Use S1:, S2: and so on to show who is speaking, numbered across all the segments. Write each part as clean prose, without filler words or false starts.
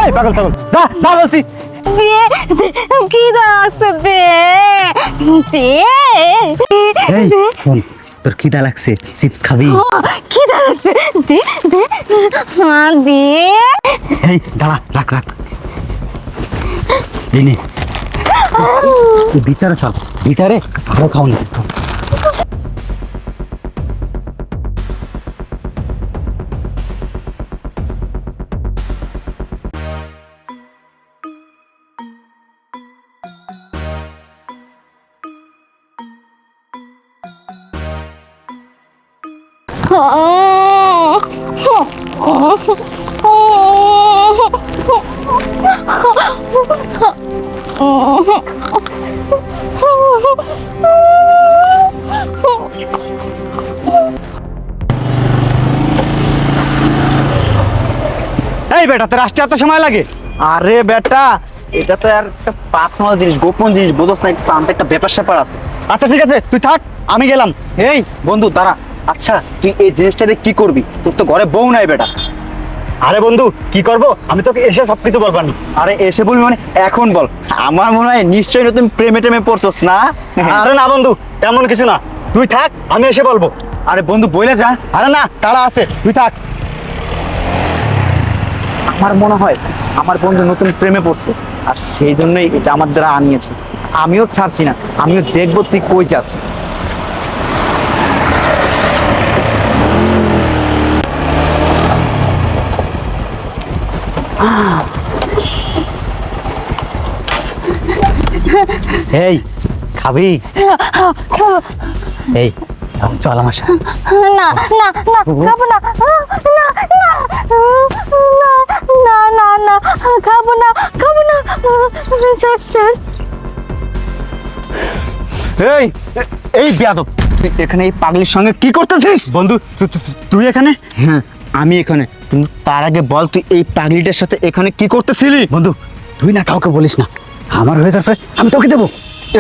S1: এই পাগল ছাগল, যা যা বলছি।
S2: কি দাস দে দে
S1: এই শোন, তোর খিদা লাগছে, চিপস খাবি?
S2: কি দাস দে দে হ্যাঁ দে।
S1: এই দাঁড়া, রাখ রাখ, এই নে। তুই ভিতরে চল, ভিতরে আরো খাওনি। এই বেটা, তোর আসতে এত সময় লাগে?
S3: আরে বেটা, এটা তো আর একটা পার্সোনাল জিনিস, গোপন জিনিস, বোঝস না? একটু আনতে একটা ব্যাপার স্যাপার আছে।
S1: আচ্ছা ঠিক আছে, তুই থাক, আমি গেলাম।
S3: এই বন্ধু দাঁড়া, আচ্ছা তুই এই জিনিসটা দিয়ে কি করবি? তোর তো ঘরে বউ নাই বেটা।
S1: আরে বন্ধু, কি করব? আমি তোকে এসে সবকিছু বলবানি।
S3: আরে এসে বলবি মানে এখন বল। আমার মনে হয় নিশ্চয়ই নতুন প্রেমে টেমে পড়ছস না?
S1: আরে না বন্ধু, তেমন কিছু না, তুই থাক, আমি এসে বলবো।
S3: আরে বন্ধু বইলে যা।
S1: আরে না, তারা আছে, তুই থাক।
S3: আমার মনে হয় আমার বন্ধু নতুন প্রেমে পড়ছে, আর সেই জন্যই এটা আমার দ্বারা আনিয়েছে। আমিও ছাড়ছি না, আমিও দেখবো তুই কই যাস।
S1: এই খাবি? এই চল আমার সাথে।
S2: না না না খাবো না, না না না খাবো না, খাবো না, ছাড় ছাড়।
S3: এই এই বেয়াদব, তুই এখানে এই পাগলির সঙ্গে কি করতেছিস?
S1: বন্ধু, তুই এখানে?
S3: হ্যাঁ আমি এখানে, কিন্তু তার আগে বল তুই এই পাগলিটার সাথে এখানে কি করতেছিলি?
S1: বন্ধু, তুই না কাউকে বলিস না, আমার হয়ে তারপরে আমি তোকে দেবো।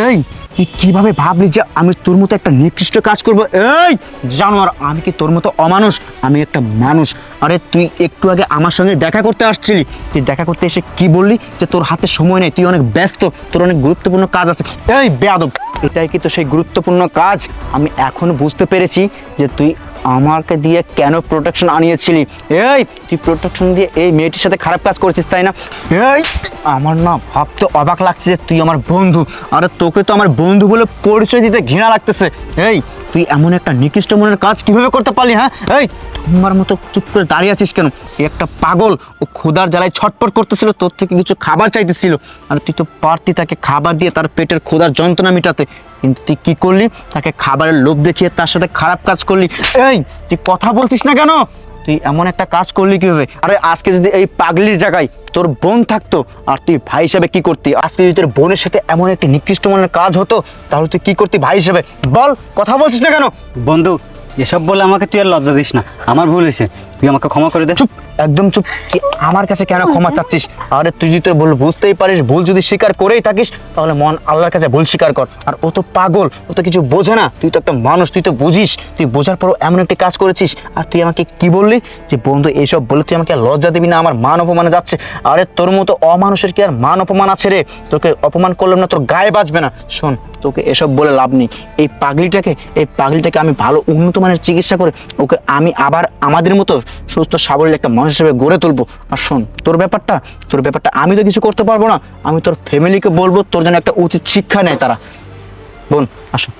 S3: এই তুই কিভাবে ভাবলি যে আমি তোর মতো একটা নিকৃষ্ট কাজ করবো? এই জানোয়ার, আমি কি তোর মতো অমানুষ? আমি একটা মানুষ। আরে তুই একটু আগে আমার সঙ্গে দেখা করতে আসছিলি, তুই দেখা করতে এসে কি বললি যে তোর হাতে সময় নেই, তুই অনেক ব্যস্ত, তোর অনেক গুরুত্বপূর্ণ কাজ আছে। এই বেয়াদব, এটাই কি তো সেই গুরুত্বপূর্ণ কাজ? আমি এখন বুঝতে পেরেছি যে তুই আমাকে দিয়ে কেন প্রোটেকশন আনিয়েছিলি। এই তুই প্রোটেকশন দিয়ে এই মেয়েটির সাথে খারাপ কাজ করেছিস, তাই না? এই আমার না ভাবতে অবাক লাগছে যে তুই আমার বন্ধু, আরে তোকে তো আমার বন্ধু বলে পরিচয় দিতে ঘৃণা লাগতেছে। এই তুই এমন একটা নিকৃষ্ট মনের কাজ কিভাবে করতে পারলি? হ্যাঁ, এই তোমার মতো চুপ করে দাঁড়িয়ে আছিস কেন? এই একটা পাগল, ও ক্ষুধার জ্বালায় ছটপট করতেছিল, তোর থেকে কিছু খাবার চাইতেছিল, আর তুই তো পারতি তাকে খাবার দিয়ে তার পেটের ক্ষুধার যন্ত্রণা মেটাতে, কিন্তু তুই কি করলি? তাকে খাবারের লোভ দেখিয়ে তার সাথে খারাপ কাজ করলি। এই তুই কথা বলছিস না কেন? তুই এমন একটা কাজ করলি কিভাবে? আরে আজকে যদি এই পাগলির জায়গায় তোর বোন থাকতো, আর তুই ভাই হিসাবে কি করতি? আজকে যদি তোর বোনের সাথে এমন একটা নিকৃষ্ট মনের কাজ হতো, তাহলে তুই কি করতি ভাই হিসেবে? বল, কথা বলছিস না কেন?
S1: বন্ধু, এসব বলে আমাকে তুই আর লজ্জা দিস না, আমার ভুল হয়েছে, তুই আমাকে ক্ষমা করে দে।
S3: চুপ, একদম চুপ। তুই আমার কাছে কেন ক্ষমা চাচ্ছিস? আরে তুই যদি তোর ভুল বুঝতেই পারিস, ভুল যদি স্বীকার করেই থাকিস, তাহলে মন আল্লাহর কাছে ভুল স্বীকার কর। আর ও তো পাগল, ও তো কিছু বোঝে না, তুই তো একটা মানুষ, তুই তো বুঝিস। তুই বোঝার পরও এমন একটি কাজ করেছিস, আর তুই আমাকে কি বললি যে বন্ধু এইসব বলে তুই আমাকে লজ্জা দিবি না, আমার মান অপমানে যাচ্ছে। আরে তোর মতো অমানুষের কি আর মান অপমান আছে রে? তোকে অপমান করলাম না, তোর গায়ে বাজবে না। শোন, তোকে এসব বলে লাভ নেই। এই পাগলিটাকে আমি ভালো উন্নত মানের চিকিৎসা করে ওকে আমি আবার আমাদের মতো সুস্থ সাবলীল একটা মানুষ হিসেবে গড়ে তুলবো। আর শোন, তোর ব্যাপারটা আমি তো কিছু করতে পারবো না, আমি তোর ফ্যামিলিকে বলবো তোর জন্য একটা উচিত শিক্ষা নেয় তারা। বোন আসো।